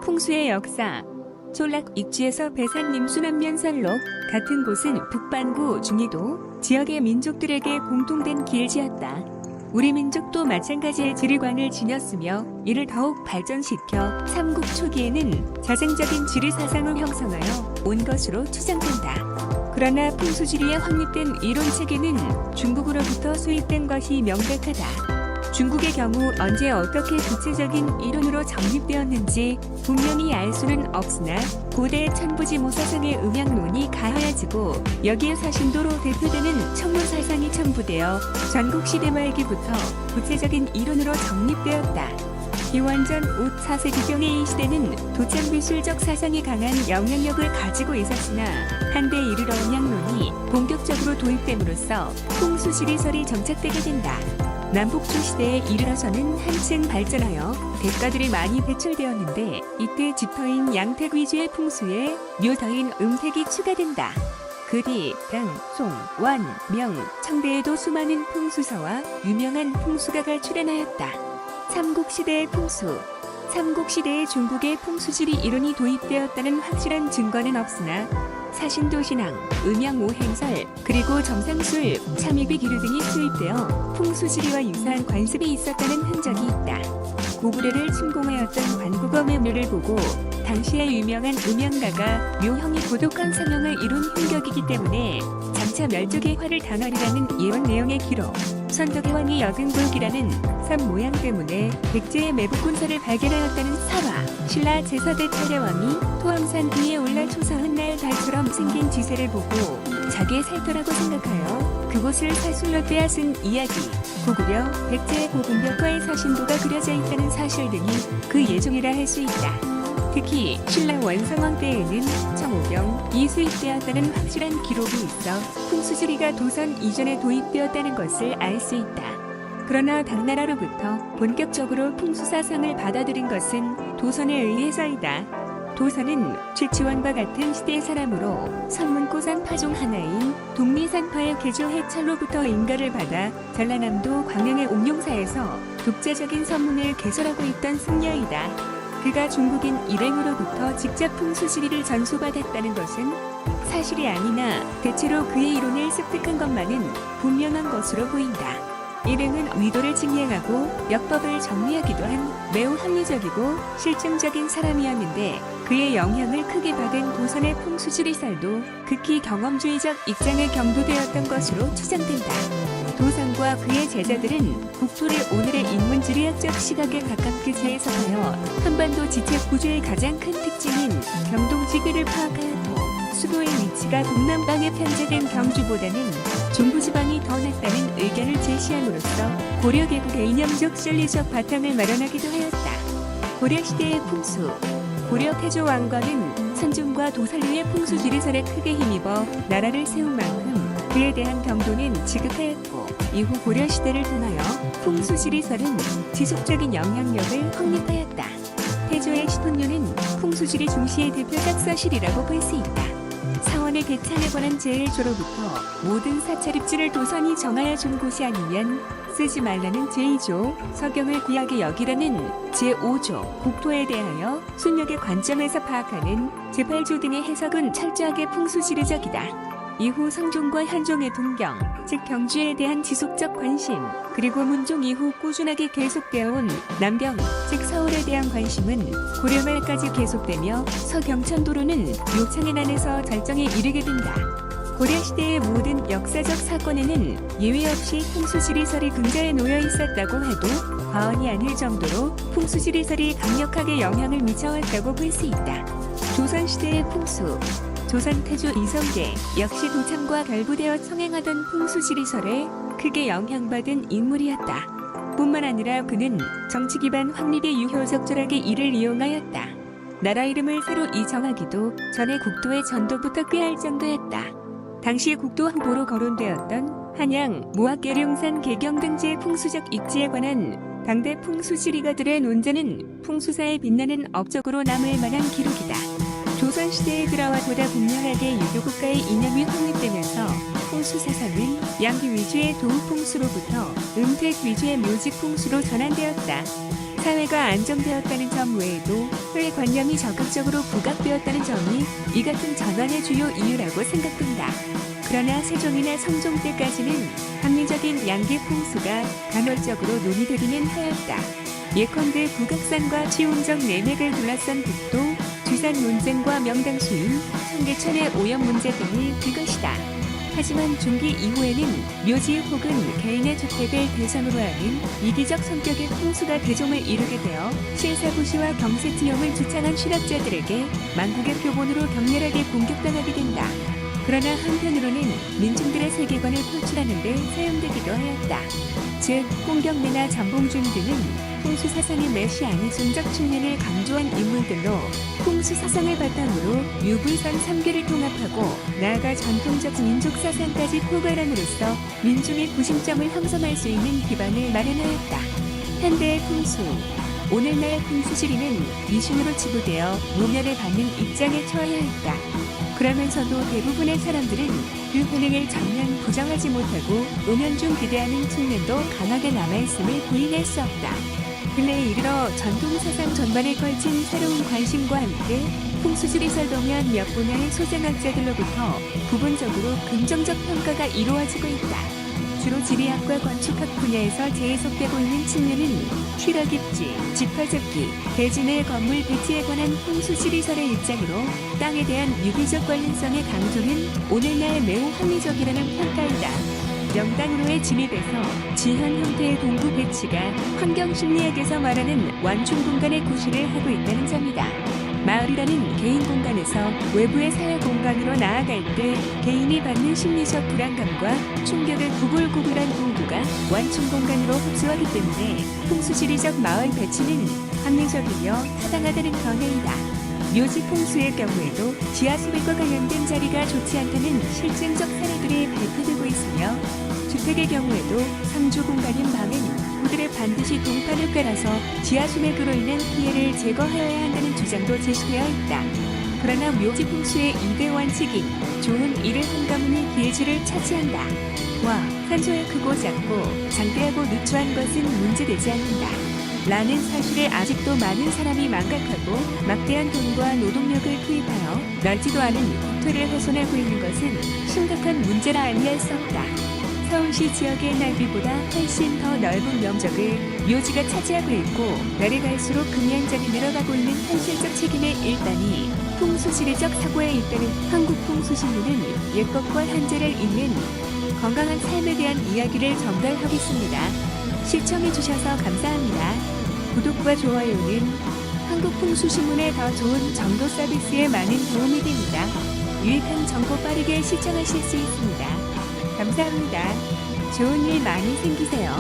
풍수의 역사. 촌락 익지에서 배산림 순암면설로 같은 곳은 북반구 중이도 지역의 민족들에게 공통된 길지였다. 우리 민족도 마찬가지의 지리관을 지녔으며 이를 더욱 발전시켜 삼국 초기에는 자생적인 지리 사상을 형성하여 온 것으로 추정된다. 그러나 풍수지리에 확립된 이론체계는 중국으로부터 수입된 것이 명백하다. 중국의 경우 언제 어떻게 구체적인 이론으로 정립되었는지 분명히 알 수는 없으나 고대 천부지모사상의 음양론이 가하여지고 여기에 사신도로 대표되는 청로사상이 첨부되어 전국시대 말기부터 구체적인 이론으로 정립되었다. 기원전 5, 4세기경의 이 시대는 도창비술적 사상이 강한 영향력을 가지고 있었으나 한때 이르러 음양론이 본격적으로 도입됨으로써 풍수지리설이 정착되게 된다. 남북조 시대에 이르러서는 한층 발전하여 대가들이 많이 배출되었는데 이때 집터인 양택 위주의 풍수에 묘터인 음택이 추가된다. 그 뒤 당, 송, 원, 명, 청대에도 수많은 풍수서와 유명한 풍수가가 출현하였다. 삼국시대의 풍수. 삼국시대에 중국의 풍수지리 이론이 도입되었다는 확실한 증거는 없으나 사신도신앙, 음양오행설, 그리고 점상술, 참입이 기류 등이 수입되어 풍수지리와 유사한 관습이 있었다는 흔적이 있다. 고구려를 침공하였던 관국어의 묘를 보고 당시의 유명한 음양가가 묘형이 고독한 상형을 이룬 흉격이기 때문에 장차 멸족의 화를 당하리라는 예언 내용의 기록, 선덕의 왕이 여근불기라는 산 모양 때문에 백제의 매북군사를 발견하였다는 사화, 신라 제4대 탈려왕이 토암산 위에 올라 초서한 날 달처럼 생긴 지세를 보고 자기의 살터라고 생각하여 그곳을 사술로 빼앗은 이야기, 고구려, 백제의 고금벽과의 사신도가 그려져 있다는 사실 등이 그 예종이라 할 수 있다. 특히 신라 원성왕 때에는 청오병이 수입되었다는 확실한 기록이 있어 풍수지리가 도선 이전에 도입되었다는 것을 알 수 있다. 그러나 당나라로부터 본격적으로 풍수사상을 받아들인 것은 도선에 의해서이다. 도선은 최치원과 같은 시대의 사람으로 성문고산 파종 하나인 독리산파의 개조해찰로부터 인가를 받아 전라남도 광양의 옥룡사에서 독자적인 선문을 개설하고 있던 승려이다. 그가 중국인 일행으로부터 직접 풍수지리를 전수받았다는 것은 사실이 아니나 대체로 그의 이론을 습득한 것만은 분명한 것으로 보인다. 일행은 위도를 직행하고 역법을 정리하기도 한 매우 합리적이고 실증적인 사람이었는데 그의 영향을 크게 받은 도선의 풍수지리설도 극히 경험주의적 입장에 경도되었던 것으로 추정된다. 도선과 그의 제자들은 국토를 오늘의 인문지리학적 시각에 가깝게 재해석하여 한반도 지체 구조의 가장 큰 특징인 경동지계를 파악하였고 수도의 위치가 동남방에 편제된 경주보다는 중부지방이 더 낫다는 의견을 제시함으로써 고려 개국의 이념적 실리적 바탕을 마련하기도 하였다. 고려시대의 풍수. 고려 태조 왕건은 선종과 도산류의 풍수지리설에 크게 힘입어 나라를 세운 만큼 그에 대한 경도는 지극하였고 이후 고려시대를 통하여 풍수지리설은 지속적인 영향력을 확립하였다. 태조의 시톤류는 풍수지리 중시의 대표적 서실이라고 볼 수 있다. 사원의 개창에 관한 제일조로부터 모든 사찰입지를 도선이 정하여 준 곳이 아니면 쓰지 말라는 제2조, 서경을 귀하게 여기라는 제5조, 국토에 대하여 순력의 관점에서 파악하는 제8조 등의 해석은 철저하게 풍수지리적이다. 이후 성종과 현종의 동경, 즉 경주에 대한 지속적 관심, 그리고 문종 이후 꾸준하게 계속되어온 남경, 즉 서울에 대한 관심은 고려 말까지 계속되며 서경천도로는 묘창의 난에서 절정에 이르게 된다. 고려시대의 모든 역사적 사건에는 예외 없이 풍수지리설이 근저에 놓여 있었다고 해도 과언이 아닐 정도로 풍수지리설이 강력하게 영향을 미쳐왔다고 볼 수 있다. 조선시대의 풍수. 조선 태조 이성계 역시 도창과 결부되어 성행하던 풍수지리설에 크게 영향받은 인물이었다. 뿐만 아니라 그는 정치 기반 확립에 유효적절하게 이를 이용하였다. 나라 이름을 새로 이정하기도 전에 국도의 전도부터 꾀할 정도였다. 당시 국도 항보로 거론되었던 한양, 모학계룡산 계경 등지의 풍수적 입지에 관한 당대 풍수지리가들의 논제는 풍수사에 빛나는 업적으로 남을 만한 기록이다. 조선시대에 들어와 보다 분명하게 유교국가의 이념이 확립되면서 풍수사상은 양기 위주의 도읍풍수로부터 음택 위주의 묘직풍수로 전환되었다. 사회가 안정되었다는 점 외에도 혈관념이 적극적으로 부각되었다는 점이 이 같은 전환의 주요 이유라고 생각된다. 그러나 세종이나 성종 때까지는 합리적인 양기 풍수가 간헐적으로 논의되기는 하였다. 예컨대 북악산과 치운정 내맥을 둘러싼 북도, 주산 논쟁과 명당 수임, 청계천의 오염 문제 등이 그것이다. 하지만 중기 이후에는 묘지 혹은 개인의 주택을 대상으로 하는 이기적 성격의 풍수가 대종을 이루게 되어 실사부시와 경세지형을 주창한 실학자들에게 만국의 표본으로 격렬하게 공격당하게 된다. 그러나 한편으로는 민중들의 세계관을 표출하는 데 사용되기도 하였다. 즉, 홍경래나 전봉준 등은 풍수사상의 메시아니즘적 측면을 강조한 인물들로 풍수사상을 바탕으로 유불선 3개를 통합하고 나아가 전통적 민족사상까지 포괄함으로써 민중의 구심점을 형성할 수 있는 기반을 마련하였다. 현대의 풍수, 오늘날 풍수지리는 미신으로 치부되어 모멸을 받는 입장에 처해야 했다. 그러면서도 대부분의 사람들은 그 흥행을 전면 부정하지 못하고 은연중 기대하는 측면도 강하게 남아있음을 부인할 수 없다. 근래에 이르러 전통사상 전반에 걸친 새로운 관심과 함께 풍수지리 설동한 몇 분야의 소장학자들로부터 부분적으로 긍정적 평가가 이루어지고 있다. 주로 지리학과 건축학 분야에서 재해석되고 있는 측면은 실화깁지, 지파잡기, 대진의 건물 배치에 관한 풍수지리설의 입장으로 땅에 대한 유기적 관련성의 강조는 오늘날 매우 합리적이라는 평가이다. 명당으로의 진입에서 지한 형태의 동부 배치가 환경심리학에서 말하는 완충 공간의 구실을 하고 있다는 점이다. 마을이라는 개인 공간에서 외부의 사회 공간으로 나아갈 때 개인이 받는 심리적 불안감과 충격을 구불구불한 동부가 완충 공간으로 흡수하기 때문에 풍수지리적 마을 배치는 합리적이며 타당하다는 견해이다. 묘지 풍수의 경우에도 지하수백과 관련된 자리가 좋지 않다는 실증적 사례들이 발표되고 있으며 주택의 경우에도 상주 공간인 방은 그들의 반드시 동판을 깔아서 지하수맥으로 인한 피해를 제거하여야 한다는 주장도 제시되어 있다. 그러나 묘지 풍수의 2대 원칙인 좋은 일을 한 가문이 길지를 차지한다. 와, 산소에 크고 작고 장대하고 누추한 것은 문제되지 않는다. 라는 사실에 아직도 많은 사람이 망각하고 막대한 돈과 노동력을 투입하여 넓지도 않은 국토를 훼손하고 있는 것은 심각한 문제라 아니할 수 없다. 서울시 지역의 넓이보다 훨씬 더 넓은 면적을 묘지가 차지하고 있고 날이 갈수록 금양장이 늘어가고 있는 현실적 책임의 일단이 풍수지리적 사고에 있다는 한국풍수신문은 옛것과 현재를 잇는 건강한 삶에 대한 이야기를 전달하겠습니다. 시청해주셔서 감사합니다. 구독과 좋아요는 한국풍수신문의 더 좋은 정보 서비스에 많은 도움이 됩니다. 유익한 정보 빠르게 시청하실 수 있습니다. 감사합니다. 좋은 일 많이 생기세요.